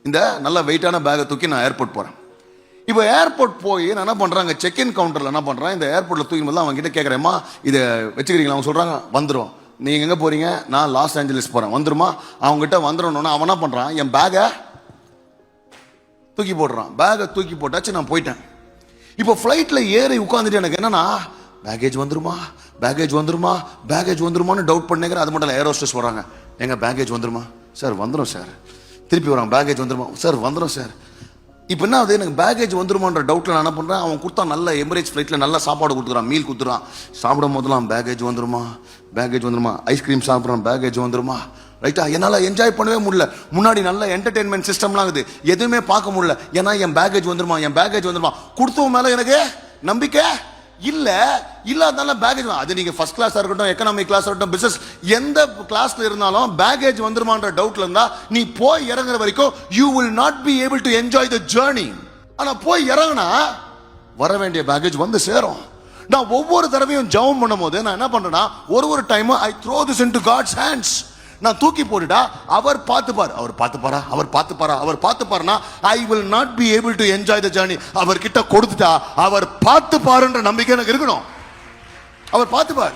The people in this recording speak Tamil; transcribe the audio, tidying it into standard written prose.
இந்த நல்ல வெயிட்டான பேக்கை தூக்கி நான் ஏர்போர்ட் போகிறேன். இப்போ ஏர்போர்ட் போய் நான் என்ன பண்ணுறேன், அங்கே செக்இன் கவுண்டரில் என்ன பண்ணுறேன், இந்த ஏர்போர்ட்டில் தூக்கி போது அவங்க கிட்ட கேட்குறேம்மா இதை வச்சுக்கிறீங்களா? அவங்க சொல்கிறாங்க வந்துடும். நீங்கள் எங்கே போகிறீங்க? நான் லாஸ் ஏஞ்சலிஸ் போகிறேன். வந்துருமா? அவங்ககிட்ட வந்துடணுன்னா அவன் என்ன பண்ணுறான், என் பேக்கை தூக்கி போடுறான். பேக்கை தூக்கி போட்டாச்சு, நான் போயிட்டேன். இப்போ ஃப்ளைட்டில் ஏறி உட்காந்துட்டு எனக்கு என்னன்னா, பேக்கேஜ் வந்துருமா பேக்கேஜ் வந்துருமா பேக்கேஜ் வந்துருமான்னு டவுட் பண்ணிக்கிறேன். அது மட்டும் இல்லை, ஏர் ஹோஸ்டஸ் வராங்க, எங்க பேக்கேஜ் வந்துருமா? சார் வந்துடும் சார். திருப்பி வராங்க, பேக்கேஜ் வந்துருமா? சார் வந்துடும் சார். இப்போ என்ன ஆகுது, எனக்கு பேக்கேஜ் வந்துருமான்ற டவுட்டில் நான் என்ன பண்ணுறேன், அவன் கொடுத்தா நல்ல எமிரேட்ஸ் ஃப்ளைட்டில் நல்ல சாப்பாடு கொடுத்துறான், மீல் கொடுத்துறான். சாப்பிடும் போதெல்லாம் பேக்கேஜ் வந்துருமா பேக்கேஜ் வந்துருமா, ஐஸ்கிரீம் சாப்பிட்றான், பேக்கேஜ் வந்துருமா. ரைட்டா, என்னால் என்ஜாய் பண்ணவே முடியல. முன்னாடி நல்ல என்டர்டெயின்மெண்ட் சிஸ்டம்லாம் இருக்குது, எதுவுமே பார்க்க முடியல. ஏன்னா என் பேக்கேஜ் வந்துருமா என் பேக்கேஜ் வந்துருமா. கொடுத்தவங்க மேலே எனக்கு நம்பிக்கை இல்ல. இல்லாதனால பேக்கேஜ், அது நீங்க ஃபர்ஸ்ட் கிளாஸா இருக்கட்டும், எக்கனாமிக் கிளாஸா இருக்கட்டும், பிசினஸ் எந்த கிளாஸ்ல இருந்தாலும் பேக்கேஜ் வந்துருமான்ற டவுட்ல இருந்தா நீ போய் இறங்குற வரைக்கும் you will not be able to enjoy the journey. ஆனா போய் இறங்கினா வர வேண்டிய பேக்கேஜ் வந்து சேரும். நான் ஒவ்வொரு தடவையும் ஜெபம் பண்ணும்போது நான் என்ன பண்றேன்னா, ஒரு time I throw this into God's hands. நான் தூக்கி போட்டுட்டா அவர் பார்த்துப்பார், அவர் பார்த்துப்பாரா, அவர் பார்த்துப்பாரா, அவர் பார்த்துப்பாருனா I will not be able to enjoy the journey. அவர் கிட்ட கொடுத்துட்டா அவர் பார்த்துப்பாருன்ற நம்பிக்கை எனக்கு இருக்கணும். அவர் பார்த்துப்பார்.